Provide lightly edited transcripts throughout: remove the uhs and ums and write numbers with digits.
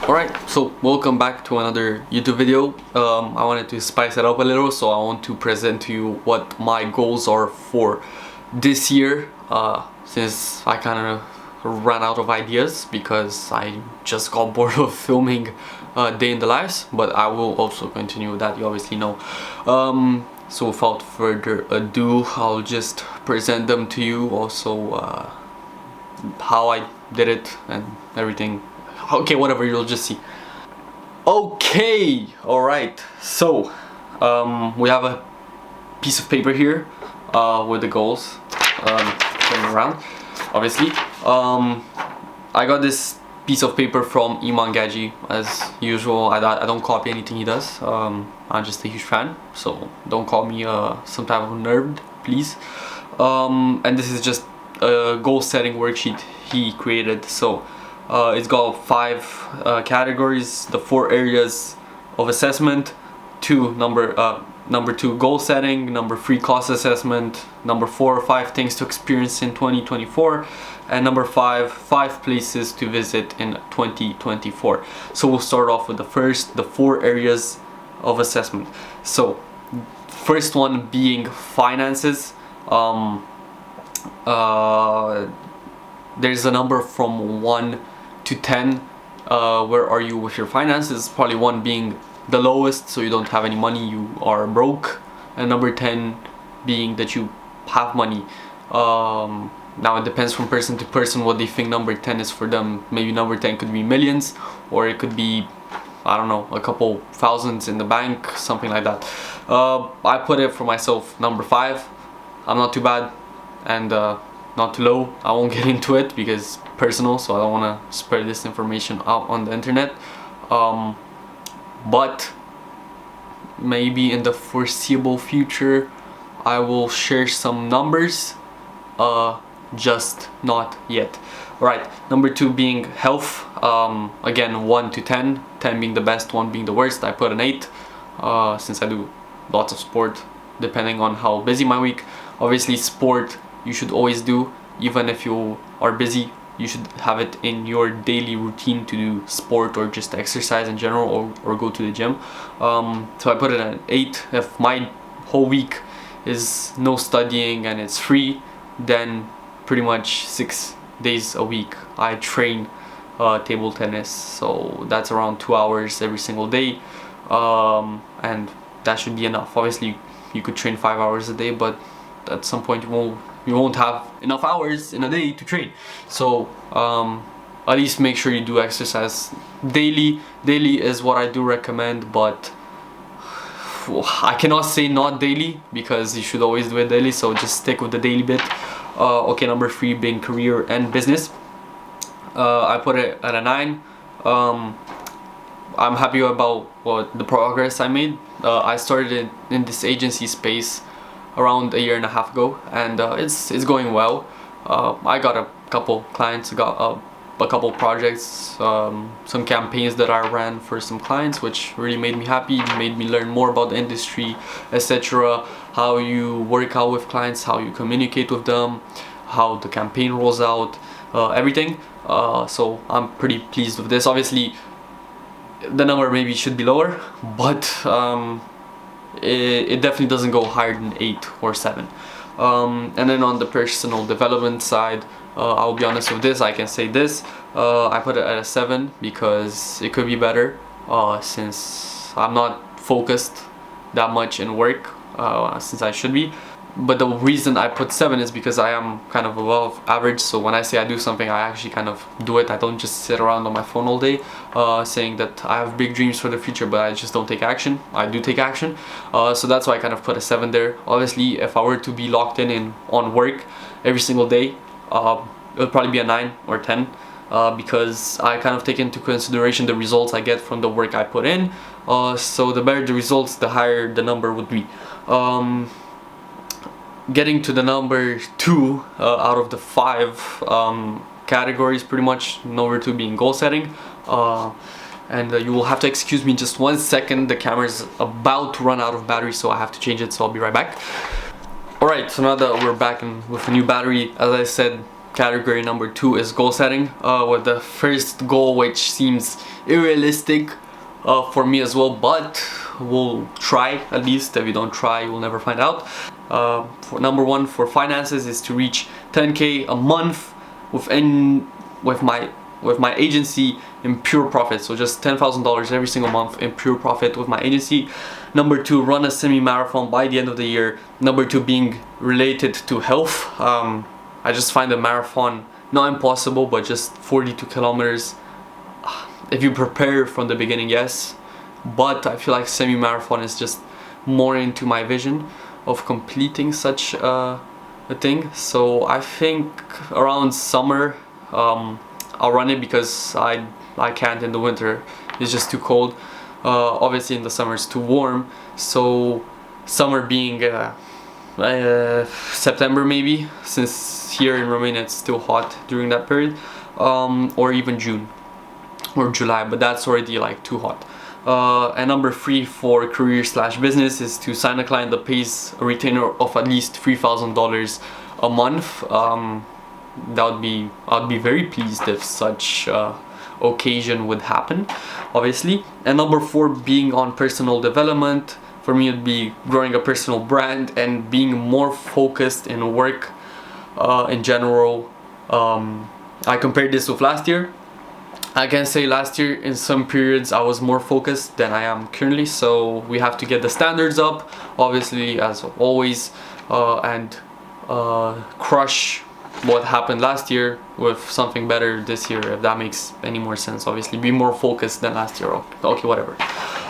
Alright, so welcome back to another YouTube video. I wanted to spice it up a little, so I want to present to you what my goals are for this year, since I kind of ran out of ideas because I just got bored of filming day in the lives, but I will also continue that, you obviously know. So without further ado, I'll just present them to you, also how I did it and everything. Okay, whatever, you'll just see. Okay, alright, so we have a piece of paper here with the goals going around, obviously. I got this piece of paper from Iman Gaji, as usual. I don't copy anything he does. I'm just a huge fan, so don't call me some type of nerd, please. And this is just a goal setting worksheet he created. So it's got 5 categories, the 4 areas of assessment, number 2 goal setting, number 3 cost assessment, number 4 5 things to experience in 2024, and number 5 places to visit in 2024. So we'll start off with the 4 areas of assessment. So first one being finances. There's a number from 1 to 10. Where are you with your finances? Probably 1 being the lowest, so you don't have any money, you are broke, and number 10 being that you have money. Now it depends from person to person what they think number 10 is for them. Maybe number 10 could be millions, or it could be, I don't know, a couple thousands in the bank, something like that. I put it for myself number 5. I'm not too bad, and not too low. I won't get into it because personal, so I don't want to spread this information out on the internet. But maybe in the foreseeable future I will share some numbers, just not yet. Right, number 2 being health. Again, 1 to 10, 10 being the best, 1 being the worst. I put an 8, since I do lots of sport depending on how busy my week. Obviously sport you should always do, even if you are busy. You should have it in your daily routine to do sport or just exercise in general, or go to the gym. So I put it at 8. If my whole week is no studying and it's free, then pretty much 6 days a week I train table tennis. So that's around 2 hours every single day, and that should be enough. Obviously you could train 5 hours a day, but at some point you won't have enough hours in a day to train. So at least make sure you do exercise daily. Daily is what I do recommend, but I cannot say not daily because you should always do it daily, so just stick with the daily bit. Okay, number 3 being career and business. I put it at a 9. I'm happy about the progress I made. I started in this agency space around a year and a half ago, and it's going well. I got a couple clients, got a couple projects, some campaigns that I ran for some clients, which really made me happy, made me learn more about the industry, etc. How you work out with clients, how you communicate with them, how the campaign rolls out, everything. So I'm pretty pleased with this. Obviously the number maybe should be lower, but it definitely doesn't go higher than 8 or 7. And then on the personal development side, I'll be honest with this, I can say this, I put it at a 7 because it could be better, since I'm not focused that much in work, since I should be. But the reason I put 7 is because I am kind of above average. So when I say I do something, I actually kind of do it. I don't just sit around on my phone all day saying that I have big dreams for the future, but I just don't take action. I do take action. So that's why I kind of put a 7 there. Obviously if I were to be locked in on work every single day, it would probably be a 9 or 10, because I kind of take into consideration the results I get from the work I put in. So the better the results, the higher the number would be. Getting to the number 2 out of the 5 categories, pretty much, number 2 being goal setting. And you will have to excuse me just 1 second, the camera is about to run out of battery, so I have to change it, so I'll be right back. Alright, so now that we're back with a new battery, as I said, category number 2 is goal setting, with the first goal which seems unrealistic for me as well, but we'll try at least. If you don't try, you will never find out. For number 1 for finances is to reach 10k a month with my agency in pure profit, so just $10,000 every single month in pure profit with my agency. Number 2, run a semi-marathon by the end of the year. Number 2 being related to health. I just find a marathon not impossible, but just 42 kilometers. If you prepare from the beginning, yes, but I feel like semi-marathon is just more into my vision of completing such a thing. So I think around summer I'll run it, because I can't in the winter, it's just too cold. Obviously in the summer it's too warm, so summer being September maybe, since here in Romania it's still hot during that period, or even June or July, but that's already like too hot. And number 3 for career/business is to sign a client that pays a retainer of at least $3,000 a month. I'd be very pleased if such occasion would happen, obviously. And number 4 being on personal development. For me, it'd be growing a personal brand and being more focused in work in general. I compared this with last year. I can say last year in some periods I was more focused than I am currently, so we have to get the standards up, obviously, as always, and crush what happened last year with something better this year, if that makes any more sense. Obviously be more focused than last year. Okay, whatever.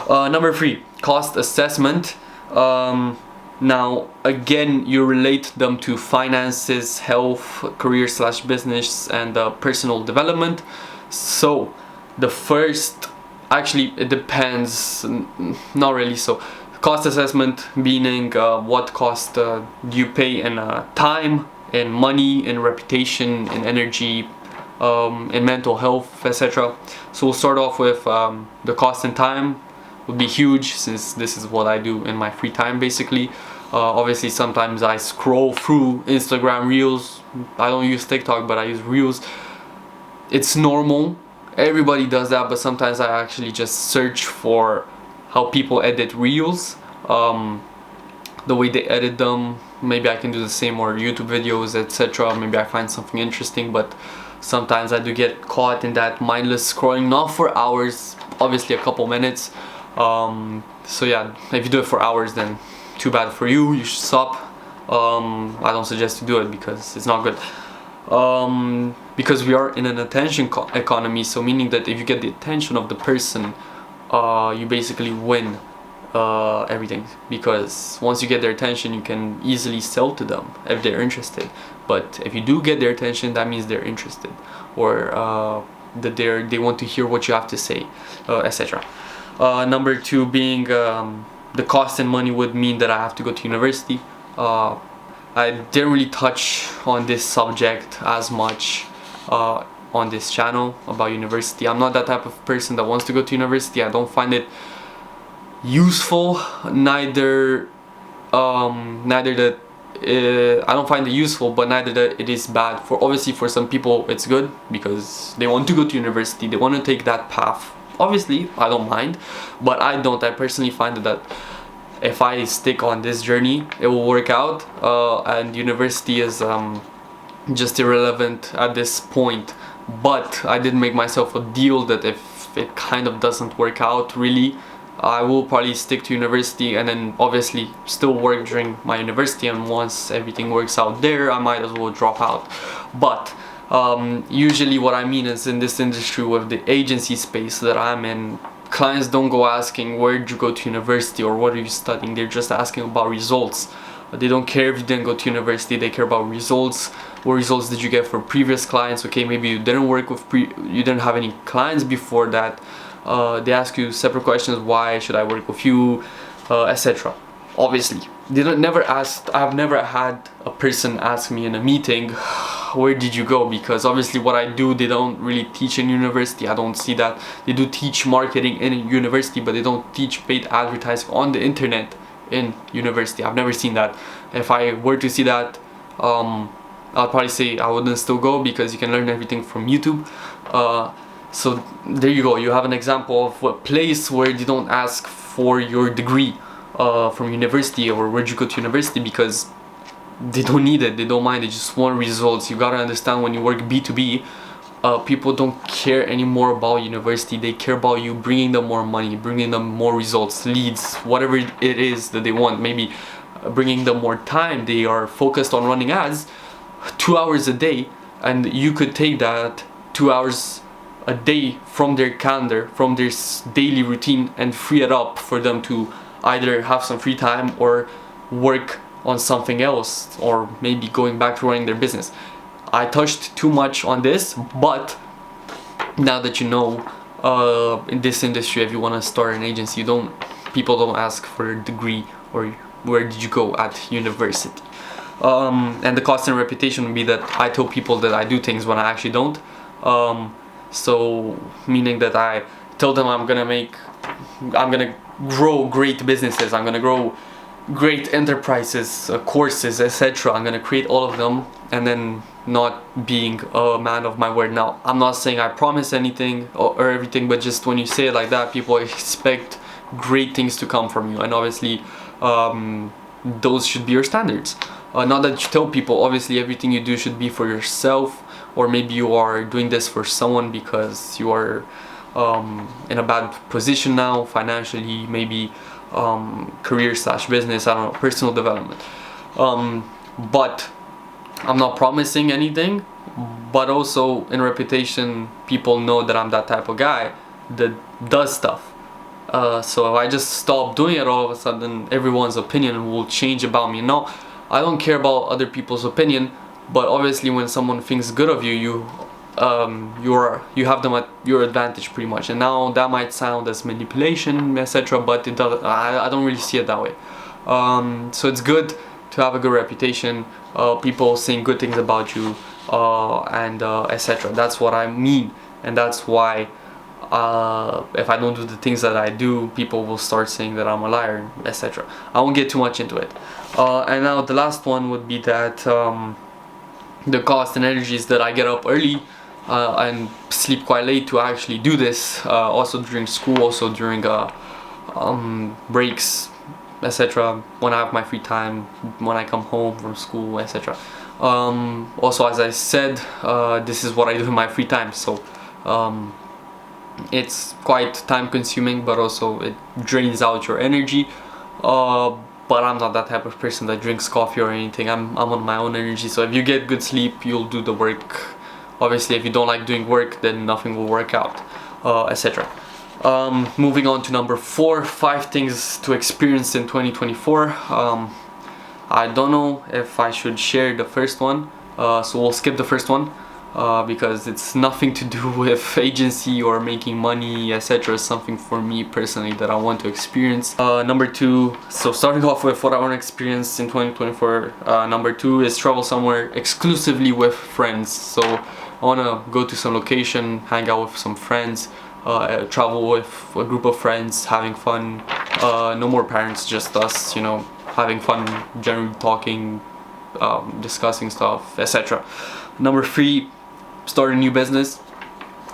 Number 3, cost assessment. Now again, you relate them to finances, health, career/business, and personal development. So the first, actually it depends, not really. So cost assessment meaning what cost do you pay in time, in money, in reputation, in energy, in mental health, etc. So we'll start off with the cost in time. Would be huge, since this is what I do in my free time basically. Obviously sometimes I scroll through Instagram Reels. I don't use TikTok, but I use Reels. It's normal, everybody does that, but sometimes I actually just search for how people edit Reels, the way they edit them. Maybe I can do the same, or YouTube videos, etc. Maybe I find something interesting, but sometimes I do get caught in that mindless scrolling, not for hours, obviously a couple minutes. So yeah, if you do it for hours, then too bad for you, you should stop. I don't suggest you do it because it's not good. Because we are in an attention economy, so meaning that if you get the attention of the person, you basically win everything, because once you get their attention you can easily sell to them if they're interested. But if you do get their attention, that means they're interested, or that they want to hear what you have to say, etc. Number 2 being the cost in money would mean that I have to go to university. I didn't really touch on this subject as much on this channel about university. I'm not that type of person that wants to go to university. I don't find it useful, neither that I don't find it useful, but neither that it is bad. For obviously for some people it's good because they want to go to university, they want to take that path. Obviously I don't mind, but I don't. I personally find that if I stick on this journey, it will work out, and university is just irrelevant at this point. But I did make myself a deal that if it kind of doesn't work out really, I will probably stick to university and then obviously still work during my university, and once everything works out there, I might as well drop out. But usually what I mean is, in this industry with the agency space that I'm in, clients don't go asking where did you go to university or what are you studying. They're just asking about results. They don't care if you didn't go to university, they care about results. What results did you get for previous clients? Okay, maybe you didn't work with you didn't have any clients before that. They ask you separate questions, why should I work with you, etc. Obviously I've never had a person ask me in a meeting, where did you go? Because obviously what I do, they don't really teach in university. I don't see that. They do teach marketing in university, but they don't teach paid advertising on the internet in university. I've never seen that. If I were to see that, I'll probably say I wouldn't still go, because you can learn everything from YouTube. So there you go, you have an example of a place where they don't ask for your degree from university, or where'd you go to university, because they don't need it, they don't mind, they just want results. You gotta understand, when you work B2B, people don't care anymore about university. They care about you bringing them more money, bringing them more results, leads, whatever it is that they want. Maybe bringing them more time. They are focused on running ads 2 hours a day, and you could take that 2 hours a day from their calendar, from their daily routine, and free it up for them to either have some free time or work on something else, or maybe going back to running their business. I touched too much on this, but now that you know, in this industry, if you want to start an agency, people don't ask for a degree or where did you go at university. And the cost and reputation would be that I tell people that I do things when I actually don't. So meaning that I tell them I'm gonna grow great businesses, I'm gonna grow great enterprises, courses, etc. I'm gonna create all of them, and then not being a man of my word. Now, I'm not saying I promise anything or everything, but just when you say it like that, people expect great things to come from you, and obviously those should be your standards. Not that you tell people, obviously everything you do should be for yourself, or maybe you are doing this for someone because you are in a bad position now financially, maybe career/business, I don't know, personal development. But I'm not promising anything, but also in reputation, people know that I'm that type of guy that does stuff. So if I just stop doing it, all of a sudden everyone's opinion will change about me. No, I don't care about other people's opinion, but obviously when someone thinks good of you, you have them at your advantage pretty much. And now that might sound as manipulation, etc., but it doesn't. I don't really see it that way. So it's good to have a good reputation, people saying good things about you, and etc. That's what I mean, and that's why if I don't do the things that I do, people will start saying that I'm a liar, etc. I won't get too much into it. And now the last one would be that the cost and energies that I get up early and sleep quite late to actually do this, also during school, also during breaks, etc. When I have my free time, when I come home from school, etc. Also, as I said, this is what I do in my free time, so it's quite time consuming, but also it drains out your energy. But I'm not that type of person that drinks coffee or anything. I'm on my own energy, so if you get good sleep, you'll do the work. Obviously, if you don't like doing work, then nothing will work out, etc. Moving on to number 4, 5 things to experience in 2024. I don't know if I should share the first one, so we'll skip the first one. Because it's nothing to do with agency or making money, etc. It's something for me personally that I want to experience. Number 2, so starting off with what I want to experience in 2024, number 2 is travel somewhere exclusively with friends. So I want to go to some location, hang out with some friends, travel with a group of friends, having fun, no more parents, just us, you know, having fun, generally talking, discussing stuff, etc. Number 3, start a new business.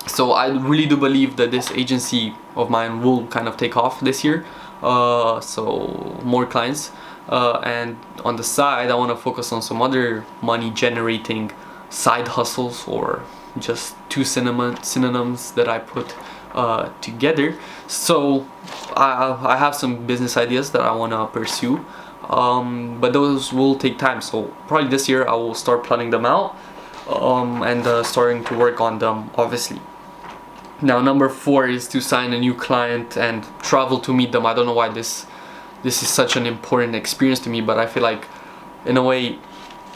So I really do believe that this agency of mine will kind of take off this year, so more clients, and on the side I want to focus on some other money generating side hustles, or just two synonyms that I put together. So I have some business ideas that I want to pursue, but those will take time, so probably this year I will start planning them out, and starting to work on them, obviously. Now number 4 is to sign a new client and travel to meet them. I don't know why this is such an important experience to me, but I feel like in a way,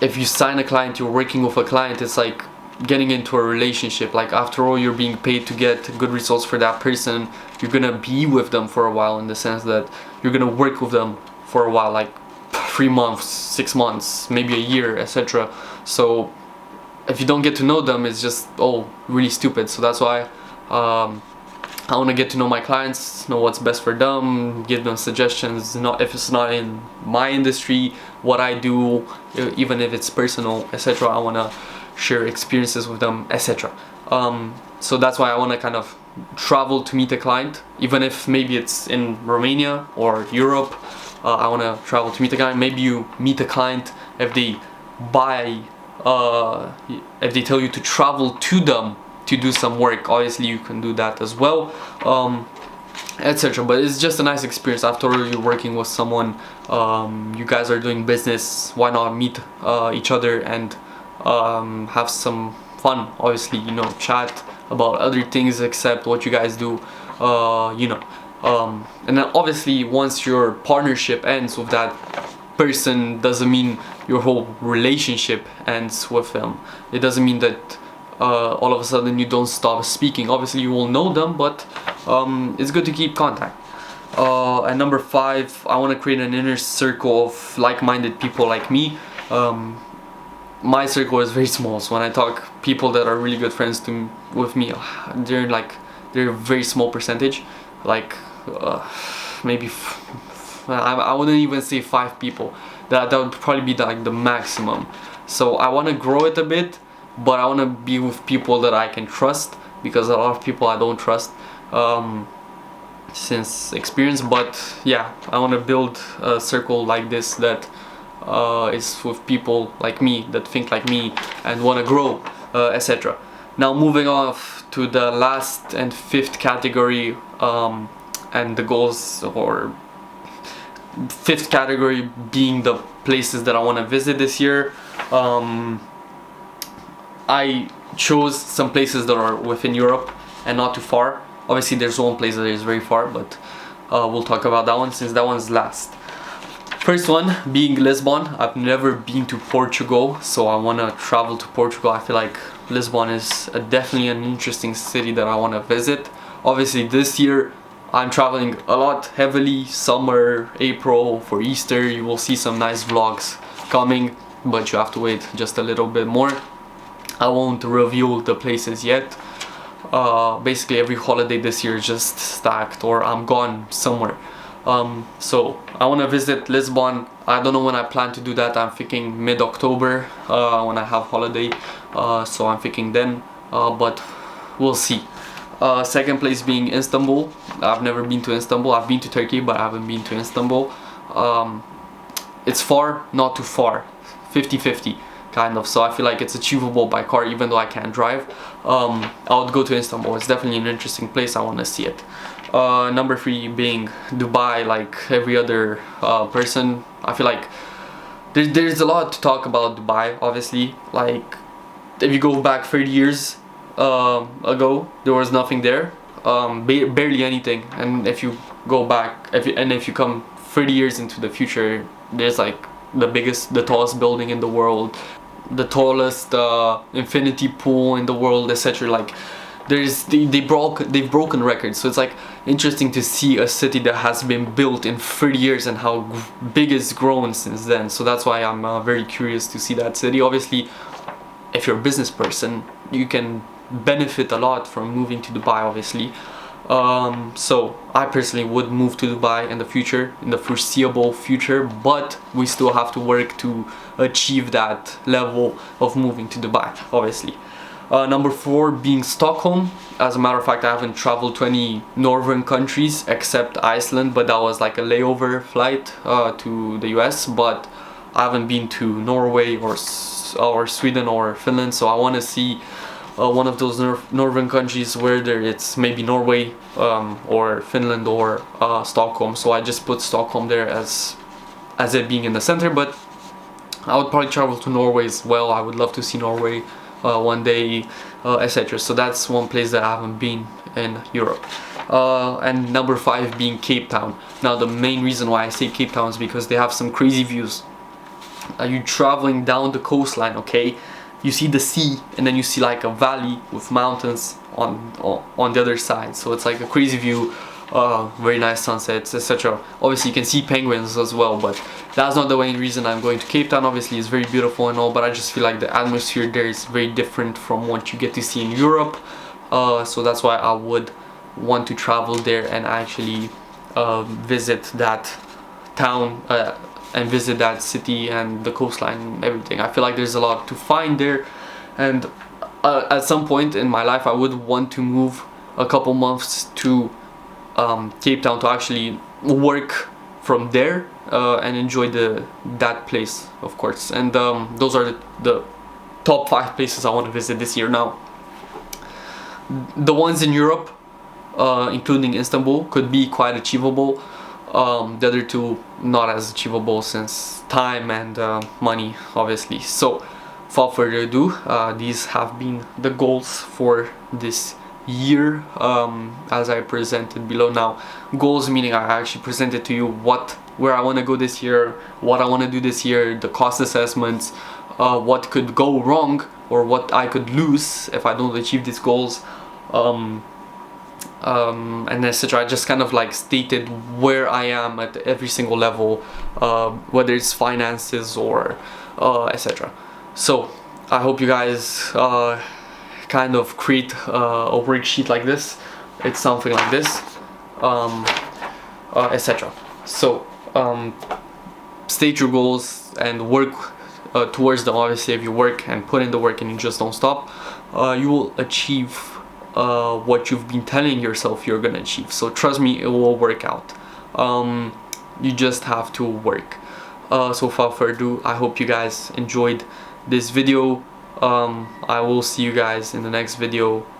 if you sign a client, you're working with a client, it's like getting into a relationship. Like, after all, you're being paid to get good results for that person. You're gonna be with them for a while, in the sense that you're gonna work with them for a while, like 3 months, 6 months, maybe a year, etc. So if you don't get to know them, it's just really stupid. So that's why I want to get to know my clients, know what's best for them, give them suggestions, not if it's not in my industry, what I do, even if it's personal, etc. I want to share experiences with them, etc. So that's why I want to kind of travel to meet a client, even if maybe it's in Romania or Europe. I want to travel to meet a client. Maybe you meet a client if they buy, if they tell you to travel to them to do some work. Obviously you can do that as well, etc. But it's just a nice experience. After you're working with someone, you guys are doing business, why not meet each other and have some fun, obviously, you know, chat about other things except what you guys do, you know. And then obviously once your partnership ends with that person, doesn't mean your whole relationship ends with them. It doesn't mean that all of a sudden you don't stop speaking. Obviously you will know them, but it's good to keep contact. And number 5, I want to create an inner circle of like-minded people like me. My circle is very small, so when I talk people that are really good friends with me, they're a very small percentage, like maybe I wouldn't even say 5 people. That would probably be like the maximum. So I want to grow it a bit, but I want to be with people that I can trust, because a lot of people I don't trust since experience. But yeah, I want to build a circle like this that is with people like me, that think like me and want to grow, etc. Now moving off to the last and 5th category, and the goals, or 5th category being the places that I want to visit this year. I chose some places that are within Europe and not too far. Obviously there's one place that is very far, but we'll talk about that one since that one's last. First one being Lisbon. I've never been to Portugal, so I want to travel to Portugal. I feel like Lisbon is definitely an interesting city that I want to visit. Obviously this year I'm traveling a lot heavily, summer, April, for Easter. You will see some nice vlogs coming, but you have to wait just a little bit more. I won't reveal the places yet. Basically every holiday this year is just stacked, or I'm gone somewhere. So I want to visit Lisbon. I don't know when I plan to do that. I'm thinking mid-October when I have holiday, so I'm thinking then, but we'll see. Second place being Istanbul. I've never been to Istanbul. I've been to Turkey, but I haven't been to Istanbul. It's far, not too far, 50-50 kind of, so I feel like it's achievable by car even though I can't drive. I would go to Istanbul. It's definitely an interesting place. I want to see it. Number 3 being Dubai. Like every other person, I feel like there's a lot to talk about Dubai, obviously. Like if you go back 30 years ago, there was nothing there, barely anything. And if you go back, if you come 30 years into the future, there's like the tallest building in the world, the tallest infinity pool in the world, etc. Like they've broken records. So it's like interesting to see a city that has been built in 30 years and how big it's grown since then. So that's why I'm very curious to see that city. Obviously if you're a business person, you can benefit a lot from moving to Dubai, obviously. So I personally would move to Dubai in the future, in the foreseeable future, but we still have to work to achieve that level of moving to Dubai, obviously. Number 4 being Stockholm. As a matter of fact, I haven't traveled to any northern countries except Iceland, but that was like a layover flight to the US. But I haven't been to Norway or Sweden or Finland, so I want to see one of those northern countries, whether it's maybe Norway or Finland or Stockholm. So I just put Stockholm there as it being in the center, but I would probably travel to Norway as well. I would love to see Norway one day, etc. So that's one place that I haven't been in Europe. And number 5 being Cape Town. Now the main reason why I say Cape Town is because they have some crazy views. You're traveling down the coastline, okay? You see the sea, and then you see like a valley with mountains on the other side. So it's like a crazy view, very nice sunsets, etc. Obviously you can see penguins as well, but that's not the main reason I'm going to Cape Town. Obviously it's very beautiful and all, but I just feel like the atmosphere there is very different from what you get to see in Europe. So that's why I would want to travel there and actually visit that town and visit that city and the coastline and everything. I feel like there's a lot to find there, and at some point in my life I would want to move a couple months to Cape Town to actually work from there and enjoy that place, of course. And those are the top 5 places I want to visit this year. Now, the ones in Europe, including Istanbul, could be quite achievable. The other two not as achievable since time and money, obviously. So without further ado, these have been the goals for this year, as I presented below. Now, goals meaning I actually presented to you where I want to go this year, what I want to do this year, the cost assessments, what could go wrong or what I could lose if I don't achieve these goals, and etc. I just kind of like stated where I am at every single level, whether it's finances or etc. So I hope you guys kind of create a worksheet like this. It's something like this, etc. So state your goals and work towards them. Obviously, if you work and put in the work and you just don't stop, you will achieve what you've been telling yourself you're gonna achieve. So trust me, it will work out. You just have to work. So without further ado, I hope you guys enjoyed this video. I will see you guys in the next video.